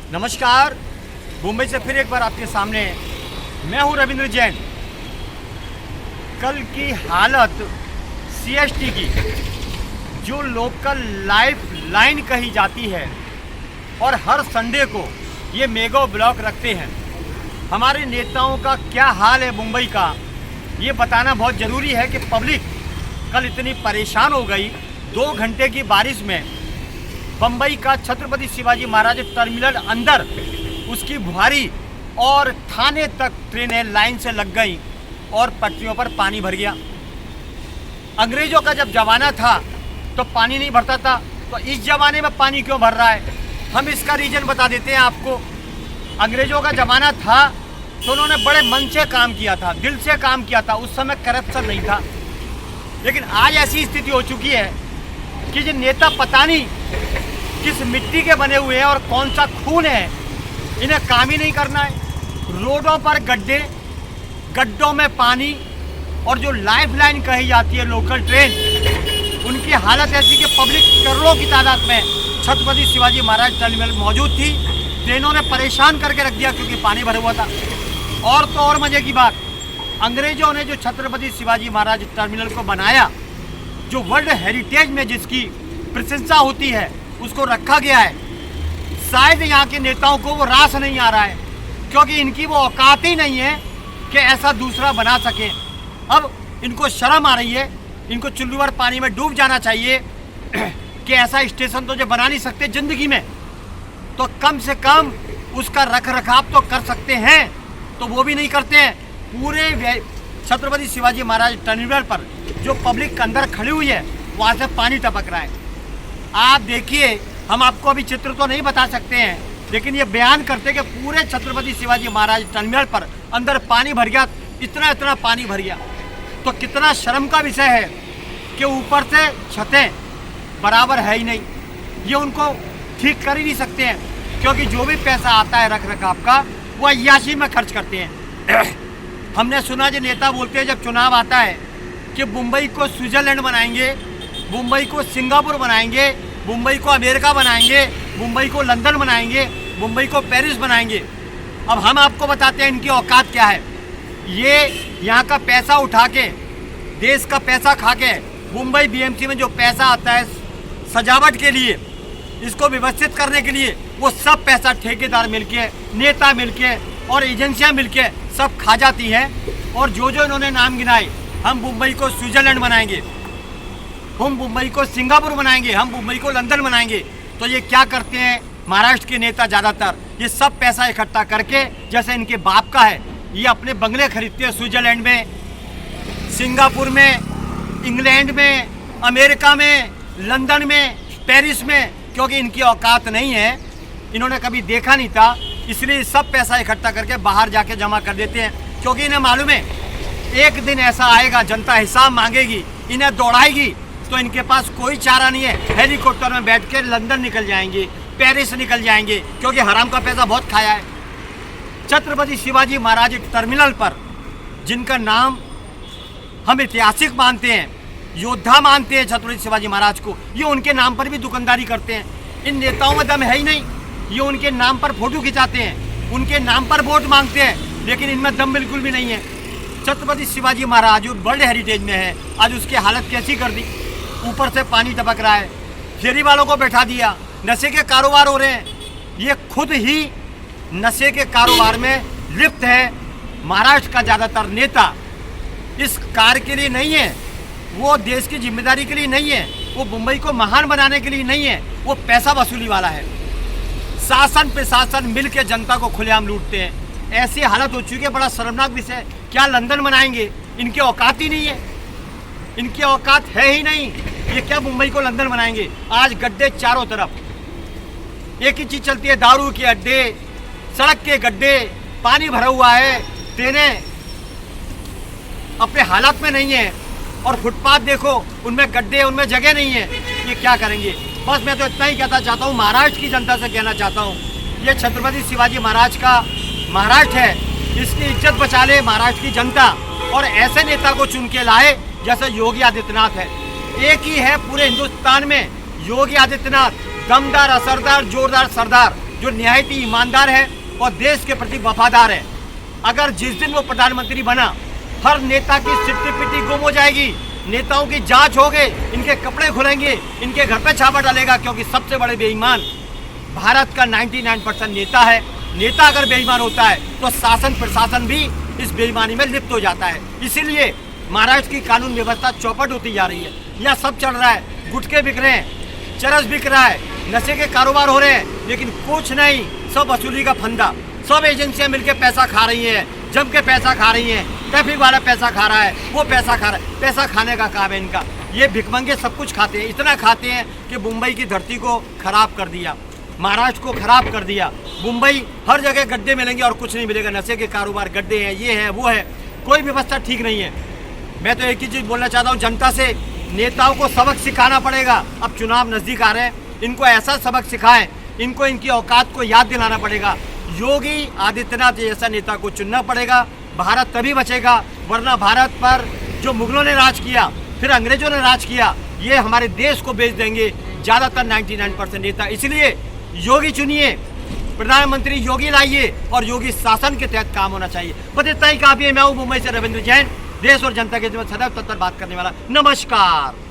नमस्कार। मुंबई से फिर एक बार आपके सामने मैं हूं रविंद्र जैन। कल की हालत सीएसटी की, जो लोकल लाइफ लाइन कही जाती है और हर संडे को ये मेगा ब्लॉक रखते हैं, हमारे नेताओं का क्या हाल है मुंबई का, ये बताना बहुत ज़रूरी है कि पब्लिक कल इतनी परेशान हो गई। 2 घंटे की बारिश में बम्बई का छत्रपति शिवाजी महाराज टर्मिनल अंदर उसकी भारी और थाने तक ट्रेनें लाइन से लग गई और पटरियों पर पानी भर गया। अंग्रेज़ों का जब ज़माना था तो पानी नहीं भरता था, तो इस ज़माने में पानी क्यों भर रहा है? हम इसका रीज़न बता देते हैं आपको। अंग्रेज़ों का ज़माना था तो उन्होंने बड़े मन से काम किया था, दिल से काम किया था, उस समय करप्शन नहीं था। लेकिन आज ऐसी स्थिति हो चुकी है कि ये नेता पता नहीं किस मिट्टी के बने हुए हैं और कौन सा खून है, इन्हें काम ही नहीं करना है। रोडों पर गड्ढे, गड्ढों में पानी, और जो लाइफ लाइन कही जाती है लोकल ट्रेन, उनकी हालत ऐसी कि पब्लिक करोड़ों की तादाद में छत्रपति शिवाजी महाराज टर्मिनल मौजूद थी। ट्रेनों ने परेशान करके रख दिया क्योंकि पानी भरा हुआ था। और तो और मज़े की बात, अंग्रेज़ों ने जो छत्रपति शिवाजी महाराज टर्मिनल को बनाया, जो वर्ल्ड हेरिटेज में जिसकी प्रशंसा होती है, उसको रखा गया है। शायद यहाँ के नेताओं को वो रास नहीं आ रहा है, क्योंकि इनकी वो औकात ही नहीं है कि ऐसा दूसरा बना सके। अब इनको शर्म आ रही है, इनको चुल्लू भर पानी में डूब जाना चाहिए कि ऐसा स्टेशन तो जो बना नहीं सकते ज़िंदगी में, तो कम से कम उसका रख रखाव तो कर सकते हैं, तो वो भी नहीं करते हैं। पूरे छत्रपति शिवाजी महाराज टर्मिनल पर जो पब्लिक अंदर खड़ी हुई है, वहाँ से पानी टपक रहा है। आप देखिए, हम आपको अभी चित्र तो नहीं बता सकते हैं, लेकिन ये बयान करते कि पूरे छत्रपति शिवाजी महाराज टर्मिनल पर अंदर पानी भर गया, इतना इतना पानी भर गया। तो कितना शर्म का विषय है कि ऊपर से छतें बराबर है ही नहीं, ये उनको ठीक कर ही नहीं सकते हैं, क्योंकि जो भी पैसा आता है रख रखाव का, वो अय्याशी में खर्च करते हैं। हमने सुना जो नेता बोलते हैं जब चुनाव आता है कि मुंबई को स्विट्ज़रलैंड बनाएंगे, मुंबई को सिंगापुर बनाएंगे, मुंबई को अमेरिका बनाएंगे, मुंबई को लंदन बनाएंगे, मुंबई को पेरिस बनाएंगे। अब हम आपको बताते हैं इनकी औकात क्या है। ये यहाँ का पैसा उठा के, देश का पैसा खा के, मुंबई बीएमसी में जो पैसा आता है सजावट के लिए, इसको व्यवस्थित करने के लिए, वो सब पैसा ठेकेदार मिलके, नेता मिलके और एजेंसियाँ मिलके सब खा जाती हैं। और जो जो इन्होंने नाम गिनाए, हम मुंबई को स्विट्ज़रलैंड बनाएंगे, हम मुंबई को सिंगापुर बनाएंगे, हम मुंबई को लंदन बनाएंगे, तो ये क्या करते हैं महाराष्ट्र के नेता ज़्यादातर, ये सब पैसा इकट्ठा करके, जैसे इनके बाप का है, ये अपने बंगले खरीदते हैं स्विट्ज़रलैंड में, सिंगापुर में, इंग्लैंड में, अमेरिका में, लंदन में, पेरिस में, क्योंकि इनकी औकात नहीं है, इन्होंने कभी देखा नहीं था, इसलिए सब पैसा इकट्ठा करके बाहर जाके जमा कर देते हैं। क्योंकि इन्हें मालूम है एक दिन ऐसा आएगा, जनता हिसाब मांगेगी, इन्हें दौड़ाएगी, तो इनके पास कोई चारा नहीं है। हेलीकॉप्टर में बैठ के लंदन निकल जाएंगे, पेरिस निकल जाएंगे, क्योंकि हराम का पैसा बहुत खाया है। छत्रपति शिवाजी महाराज टर्मिनल पर जिनका नाम हम ऐतिहासिक मानते हैं, योद्धा मानते हैं छत्रपति शिवाजी महाराज को, ये उनके नाम पर भी दुकानदारी करते हैं। इन नेताओं में दम है ही नहीं, ये उनके नाम पर फोटो खिंचाते हैं, उनके नाम पर वोट मांगते हैं, लेकिन इनमें दम बिल्कुल भी नहीं है। छत्रपति शिवाजी महाराज वर्ल्ड हेरिटेज में है, आज उसकी हालत कैसी कर दी। ऊपर से पानी टपक रहा है, फेरी वालों को बैठा दिया, नशे के कारोबार हो रहे हैं, ये खुद ही नशे के कारोबार में लिप्त है। महाराष्ट्र का ज़्यादातर नेता इस कार्य के लिए नहीं है, वो देश की जिम्मेदारी के लिए नहीं है, वो मुंबई को महान बनाने के लिए नहीं है, वो पैसा वसूली वाला है। शासन प्रशासन मिल के जनता को खुलेआम लूटते हैं। ऐसी हालत हो चुकी है, बड़ा शर्मनाक विषय। क्या लंदन बनाएंगे? इनकी औकात ही नहीं है, इनकी औकात है ही नहीं। ये क्या मुंबई को लंदन बनाएंगे? आज गड्ढे चारों तरफ, एक ही चीज़ चलती है, दारू के अड्डे, सड़क के गड्ढे, पानी भरा हुआ है, ट्रेनें अपने हालात में नहीं है, और फुटपाथ देखो, उनमें गड्ढे, उनमें जगह नहीं है। ये क्या करेंगे? बस मैं तो इतना ही कहना चाहता हूँ, महाराष्ट्र की जनता से कहना चाहता हूँ, ये छत्रपति शिवाजी महाराज का महाराष्ट्र है, इसकी इज्जत बचा ले महाराष्ट्र की जनता, और ऐसे नेता को चुन के लाए जैसे योगी आदित्यनाथ है। एक ही है पूरे हिंदुस्तान में, योगी आदित्यनाथ, दमदार, असरदार, जोरदार सरदार। जो निहायत ही ईमानदार है और देश के प्रति वफादार है। अगर जिस दिन वो प्रधानमंत्री बना, हर नेता की सिट्टी पिट्टी गुम हो जाएगी, नेताओं की जांच होगी, इनके कपड़े खुलेंगे, इनके घर पे छापा डालेगा, क्योंकि सबसे बड़े बेईमान भारत का 99% नेता है। नेता अगर बेईमान होता है तो शासन प्रशासन भी इस बेईमानी में लिप्त हो जाता है। इसीलिए महाराष्ट्र की कानून व्यवस्था चौपट होती जा रही है। यह सब चल रहा है, गुटखे बिक रहे हैं, चरस बिक रहा है, नशे के कारोबार हो रहे हैं, लेकिन कुछ नहीं, सब वसूली का फंदा। सब एजेंसियां मिलकर पैसा खा रही हैं, जम के पैसा खा रही हैं। ट्रैफिक वाला पैसा खा रहा है, वो पैसा खा रहा है। पैसा खाने का काम है इनका। ये भिखमंगे सब कुछ खाते हैं, इतना खाते हैं कि मुंबई की धरती को खराब कर दिया, महाराष्ट्र को खराब कर दिया। मुंबई हर जगह गड्ढे मिलेंगे और कुछ नहीं मिलेगा। नशे के कारोबार, गड्ढे हैं, ये है वो है, कोई व्यवस्था ठीक नहीं है। मैं तो एक ही चीज़ बोलना चाहता हूँ जनता से, नेताओं को सबक सिखाना पड़ेगा। अब चुनाव नज़दीक आ रहे हैं, इनको ऐसा सबक सिखाएं, इनको इनकी औकात को याद दिलाना पड़ेगा। योगी आदित्यनाथ जैसा नेता को चुनना पड़ेगा, भारत तभी बचेगा। वरना भारत पर जो मुगलों ने राज किया, फिर अंग्रेजों ने राज किया, ये हमारे देश को बेच देंगे ज़्यादातर 99% नेता। इसलिए योगी चुनिए, प्रधानमंत्री योगी लाइए और योगी शासन के तहत काम होना चाहिए। बस इतना ही काफ़ी है। मैं हूँ मुंबई से रविंद्र जैन, देश और जनता के जीवन सदैव तत्पर बात करने वाला। नमस्कार।